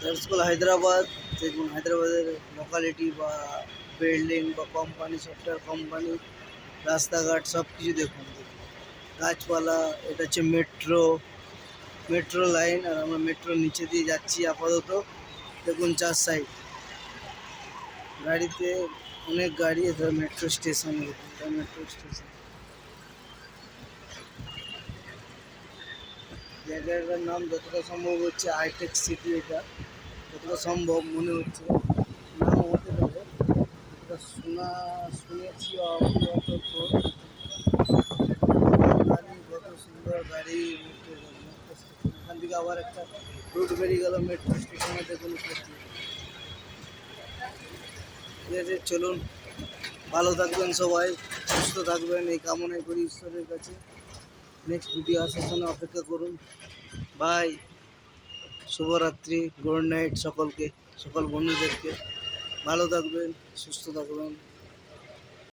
দরসকল হায়দ্রাবাদ দেখুন, হায়দ্রাবাদের লোকালিটি বা বিল্ডিং বা কোম্পানি, সফটওয়্যার কোম্পানি, রাস্তাঘাট সব কিছু দেখুন। গাছপালা, এটা হচ্ছে মেট্রো লাইন, আর আমরা মেট্রোর নিচে দিয়ে যাচ্ছি আপাতত। দেখুন চার সাইড গাড়িতে অনেক গাড়ি, এটা মেট্রো স্টেশন। এটা মেট্রো স্টেশন। জায়গাটার নাম যতটা সম্ভব হচ্ছে হাইটেক সিটি। এটা যতটা সম্ভব মনে হচ্ছে, নাম হতে পারে, এটা শুনেছি গাড়ি, কত সুন্দর গাড়ি। মেট্রো স্টেশন, এখান থেকে আবার একটা রুট বেরিয়ে গেল মেট্রো স্টেশনে। দেখুন উপস্থিত। ঠিক আছে, চলুন, ভালো থাকবেন সবাই, সুস্থ থাকবেন এই কামনাই করি ঈশ্বরের কাছে। নেক্সট ভিডিও আসার জন্য অপেক্ষা করুন। বাই, শুভরাত্রি, গুড নাইট সকলকে, সকল বন্ধুদেরকে। ভালো থাকবেন, সুস্থ থাকবেন।